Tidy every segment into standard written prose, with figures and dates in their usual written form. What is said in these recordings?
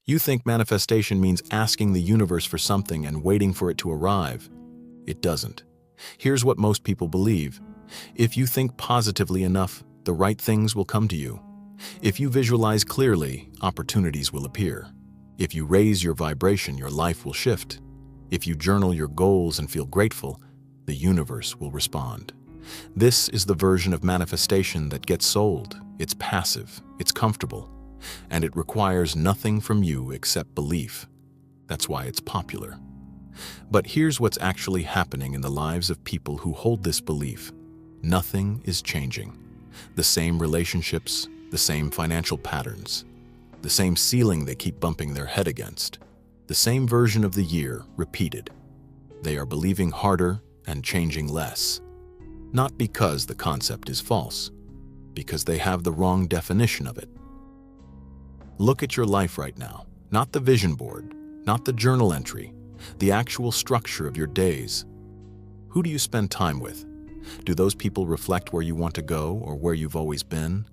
You think manifestation means asking the universe for something and waiting for it to arrive. It doesn't. Here's what most people believe. If you think positively enough, the right things will come to you. If you visualize clearly, opportunities will appear. If you raise your vibration, your life will shift. If you journal your goals and feel grateful, the universe will respond. This is the version of manifestation that gets sold. It's passive, it's comfortable, and it requires nothing from you except belief. That's why it's popular. But here's what's actually happening in the lives of people who hold this belief. Nothing is changing. The same relationships, the same financial patterns, the same ceiling they keep bumping their head against, the same version of the year repeated. They are believing harder and changing less. Not because the concept is false, because they have the wrong definition of it. Look at your life right now, not the vision board, not the journal entry, the actual structure of your days. Who do you spend time with? Do those people reflect where you want to go or where you've always been?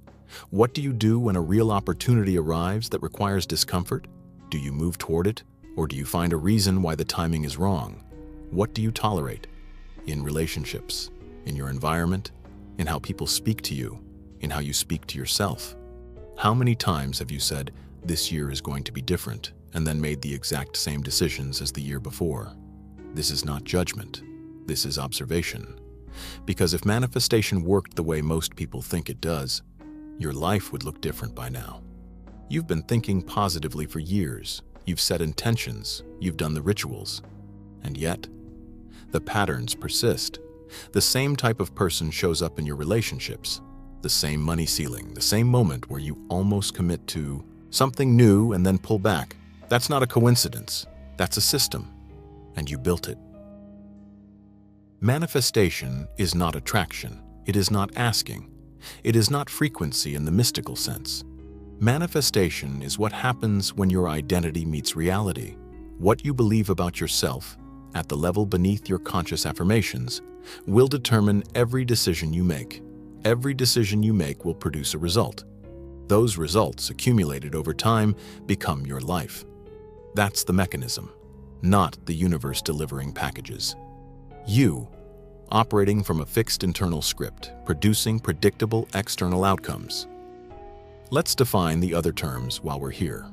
What do you do when a real opportunity arrives that requires discomfort? Do you move toward it, or do you find a reason why the timing is wrong? What do you tolerate? In relationships, in your environment, in how people speak to you, in how you speak to yourself. How many times have you said, "This year is going to be different," and then made the exact same decisions as the year before? This is not judgment. This is observation. Because if manifestation worked the way most people think it does, your life would look different by now. You've been thinking positively for years. You've set intentions. You've done the rituals. And yet, the patterns persist. The same type of person shows up in your relationships. The same money ceiling, the same moment where you almost commit to something new and then pull back. That's not a coincidence. That's a system. And you built it. Manifestation is not attraction. It is not asking. It is not frequency in the mystical sense. Manifestation is what happens when your identity meets reality. What you believe about yourself, at the level beneath your conscious affirmations, will determine every decision you make. Every decision you make will produce a result. Those results, accumulated over time, become your life. That's the mechanism, not the universe delivering packages. You, operating from a fixed internal script, producing predictable external outcomes. Let's define the other terms while we're here.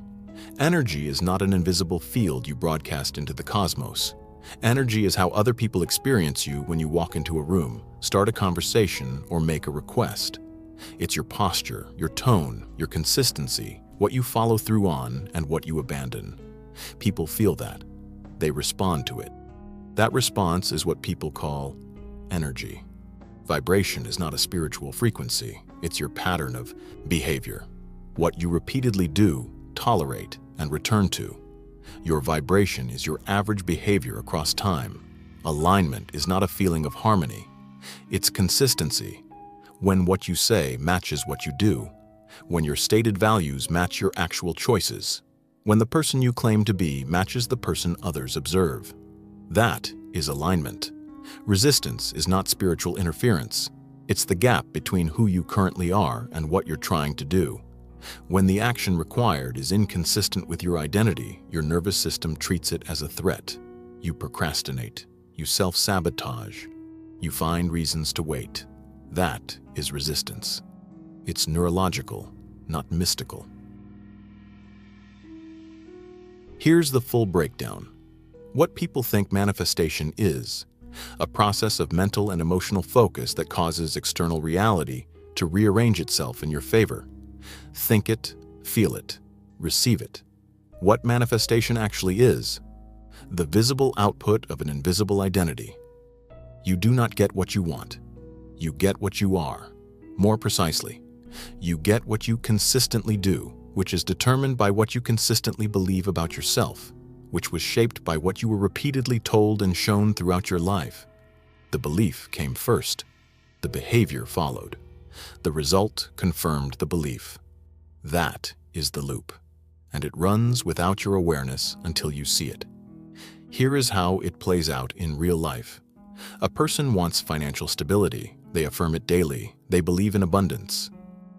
Energy is not an invisible field you broadcast into the cosmos. Energy is how other people experience you when you walk into a room, start a conversation, or make a request. It's your posture, your tone, your consistency, what you follow through on, and what you abandon. People feel that. They respond to it. That response is what people call energy. Vibration is not a spiritual frequency. It's your pattern of behavior. What you repeatedly do, tolerate, and return to. Your vibration is your average behavior across time. Alignment is not a feeling of harmony. It's consistency. When what you say matches what you do. When your stated values match your actual choices. When the person you claim to be matches the person others observe. That is alignment. Resistance is not spiritual interference. It's the gap between who you currently are and what you're trying to do. When the action required is inconsistent with your identity, your nervous system treats it as a threat. You procrastinate. You self-sabotage. You find reasons to wait. That is resistance. It's neurological, not mystical. Here's the full breakdown. What people think manifestation is: a process of mental and emotional focus that causes external reality to rearrange itself in your favor. Think it, feel it, receive it. What manifestation actually is: the visible output of an invisible identity. You do not get what you want. You get what you are. More precisely, you get what you consistently do, which is determined by what you consistently believe about yourself, which was shaped by what you were repeatedly told and shown throughout your life. The belief came first. The behavior followed. The result confirmed the belief. That is the loop, and it runs without your awareness until you see it. Here is how it plays out in real life. A person wants financial stability. They affirm it daily. They believe in abundance.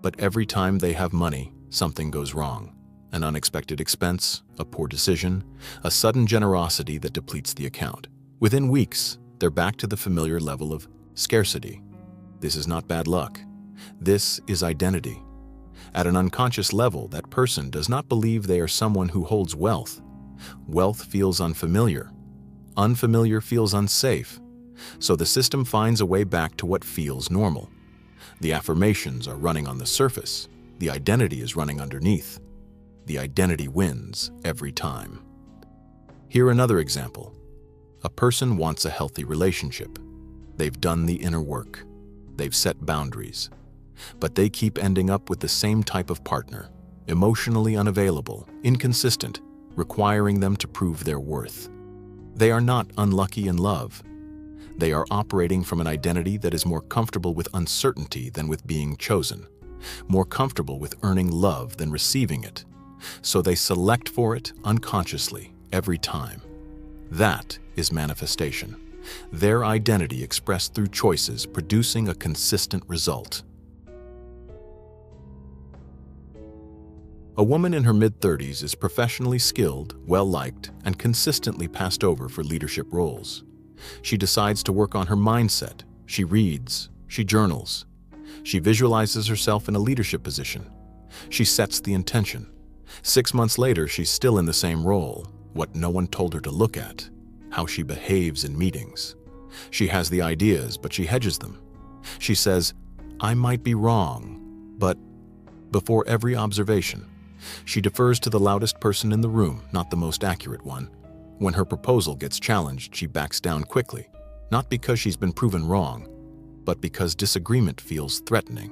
But every time they have money, something goes wrong. an unexpected expense, a poor decision, a sudden generosity that depletes the account. Within weeks, they're back to the familiar level of scarcity. This is not bad luck. This is identity. At an unconscious level, that person does not believe they are someone who holds wealth. Wealth feels unfamiliar. Unfamiliar feels unsafe. So the system finds a way back to what feels normal. The affirmations are running on the surface. The identity is running underneath. The identity wins every time. Here another example. A person wants a healthy relationship. They've done the inner work. They've set boundaries. But they keep ending up with the same type of partner, emotionally unavailable, inconsistent, requiring them to prove their worth. They are not unlucky in love. They are operating from an identity that is more comfortable with uncertainty than with being chosen, more comfortable with earning love than receiving it. So they select for it unconsciously every time. That is manifestation. Their identity expressed through choices producing a consistent result. A woman in her mid-30s is professionally skilled, well-liked, and consistently passed over for leadership roles. She decides to work on her mindset. She reads. She journals. She visualizes herself in a leadership position. She sets the intention. 6 months later, she's still in the same role. What no one told her to look at. How she behaves in meetings. She has the ideas, but she hedges them. She says, "I might be wrong," but before every observation, she defers to the loudest person in the room, not the most accurate one. When her proposal gets challenged, she backs down quickly, not because she's been proven wrong, but because disagreement feels threatening.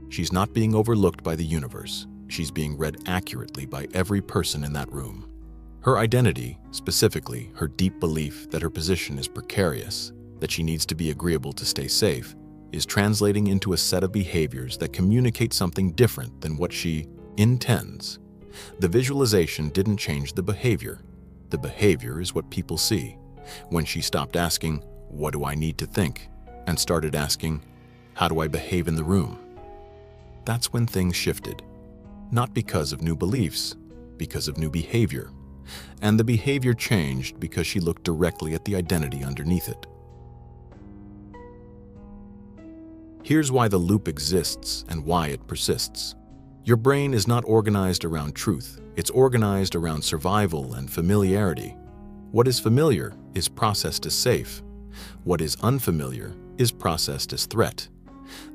She's not being overlooked by the universe. She's being read accurately by every person in that room. Her identity, specifically her deep belief that her position is precarious, that she needs to be agreeable to stay safe, is translating into a set of behaviors that communicate something different than what she intends. The visualization didn't change the behavior. The behavior is what people see. When she stopped asking, "What do I need to think?" and started asking, "How do I behave in the room?" That's when things shifted. Not because of new beliefs, because of new behavior. And the behavior changed because she looked directly at the identity underneath it. Here's why the loop exists and why it persists. Your brain is not organized around truth. It's organized around survival and familiarity. What is familiar is processed as safe. What is unfamiliar is processed as threat.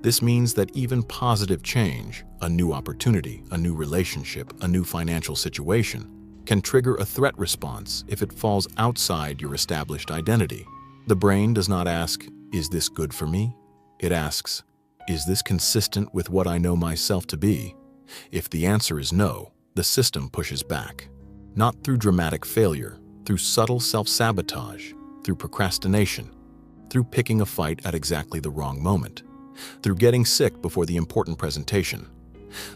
This means that even positive change, a new opportunity, a new relationship, a new financial situation, can trigger a threat response if it falls outside your established identity. The brain does not ask, "Is this good for me?" It asks, "Is this consistent with what I know myself to be?" If the answer is no, the system pushes back. Not through dramatic failure, through subtle self-sabotage, through procrastination, through picking a fight at exactly the wrong moment, through getting sick before the important presentation,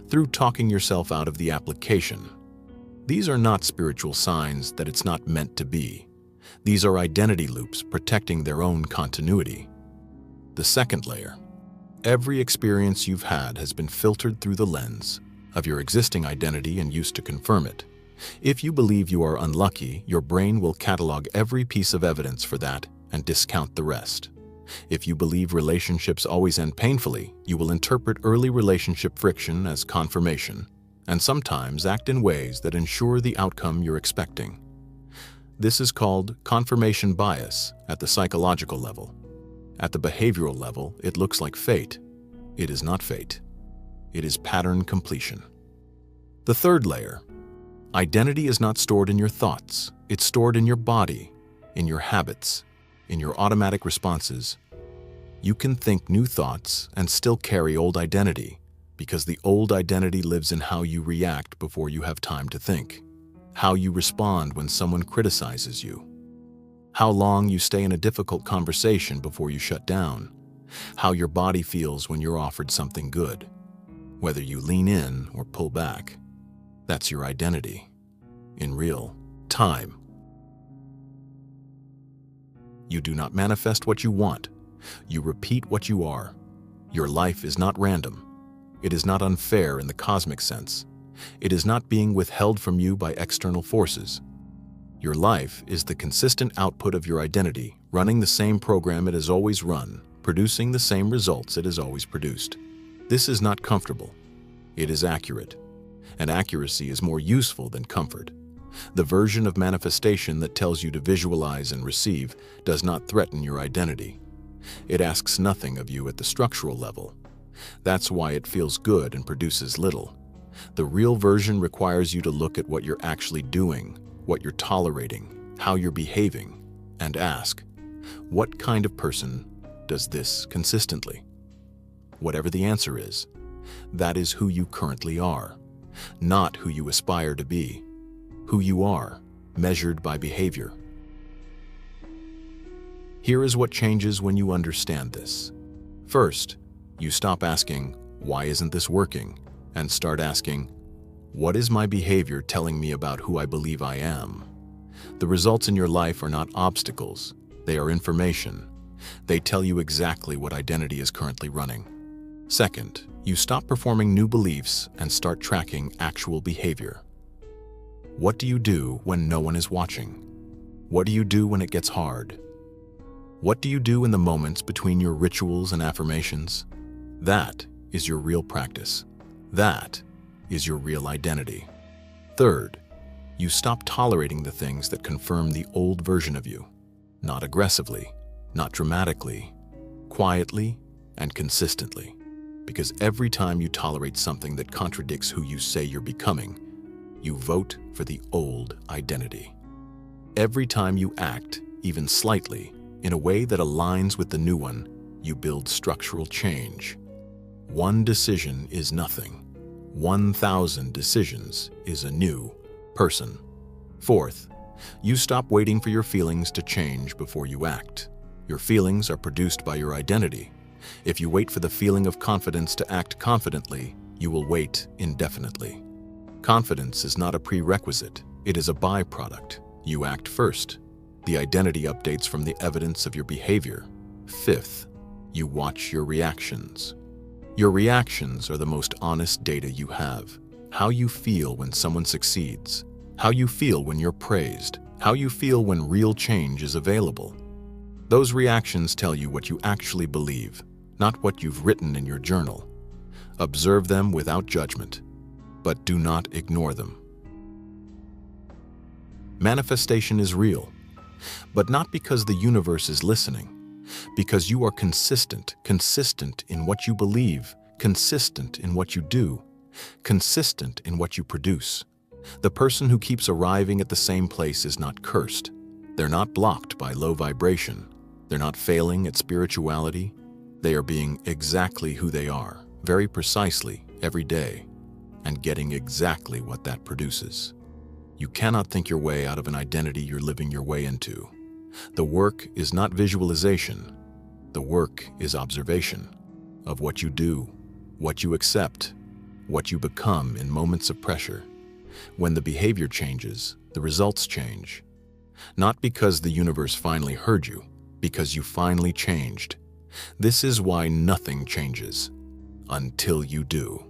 through talking yourself out of the application. These are not spiritual signs that it's not meant to be. These are identity loops protecting their own continuity. The second layer. Every experience you've had has been filtered through the lens of your existing identity and used to confirm it. If you believe you are unlucky, your brain will catalog every piece of evidence for that and discount the rest. If you believe relationships always end painfully, you will interpret early relationship friction as confirmation, and sometimes act in ways that ensure the outcome you're expecting. This is called confirmation bias at the psychological level. At the behavioral level, it looks like fate. It is not fate. It is pattern completion. The third layer. Identity is not stored in your thoughts. It's stored in your body, in your habits, in your automatic responses. You can think new thoughts and still carry old identity, because the old identity lives in how you react before you have time to think, how you respond when someone criticizes you, how long you stay in a difficult conversation before you shut down, how your body feels when you're offered something good, whether you lean in or pull back. That's your identity, in real time. You do not manifest what you want. You repeat what you are. Your life is not random. It is not unfair in the cosmic sense. It is not being withheld from you by external forces. Your life is the consistent output of your identity, running the same program it has always run, producing the same results it has always produced. This is not comfortable. It is accurate. And accuracy is more useful than comfort. The version of manifestation that tells you to visualize and receive does not threaten your identity. It asks nothing of you at the structural level. That's why it feels good and produces little. The real version requires you to look at what you're actually doing, what you're tolerating, how you're behaving, and ask, what kind of person does this consistently? Whatever the answer is, that is who you currently are, not who you aspire to be, who you are, measured by behavior. Here is what changes when you understand this. First, you stop asking, why isn't this working? And start asking, what is my behavior telling me about who I believe I am? The results in your life are not obstacles, they are information. They tell you exactly what identity is currently running. Second, you stop performing new beliefs and start tracking actual behavior. What do you do when no one is watching? What do you do when it gets hard? What do you do in the moments between your rituals and affirmations? That is your real practice. That is your real identity. Third, you stop tolerating the things that confirm the old version of you. Not aggressively, not dramatically, quietly and consistently. Because every time you tolerate something that contradicts who you say you're becoming, you vote for the old identity. Every time you act, even slightly, in a way that aligns with the new one, you build structural change. One decision is nothing. 1,000 decisions is a new person. Fourth, you stop waiting for your feelings to change before you act. Your feelings are produced by your identity. If you wait for the feeling of confidence to act confidently, you will wait indefinitely. Confidence is not a prerequisite, it is a byproduct. You act first. The identity updates from the evidence of your behavior. Fifth, you watch your reactions. Your reactions are the most honest data you have. How you feel when someone succeeds, how you feel when you're praised, how you feel when real change is available. Those reactions tell you what you actually believe, not what you've written in your journal. Observe them without judgment, but do not ignore them. Manifestation is real, but not because the universe is listening, because you are consistent in what you believe, consistent in what you do, consistent in what you produce. The person who keeps arriving at the same place is not cursed. They're not blocked by low vibration. They're not failing at spirituality. They are being exactly who they are, very precisely, every day, and getting exactly what that produces. You cannot think your way out of an identity you're living your way into. The work is not visualization. The work is observation of what you do, what you accept, what you become in moments of pressure. When the behavior changes, the results change. Not because the universe finally heard you, because you finally changed. This is why nothing changes until you do.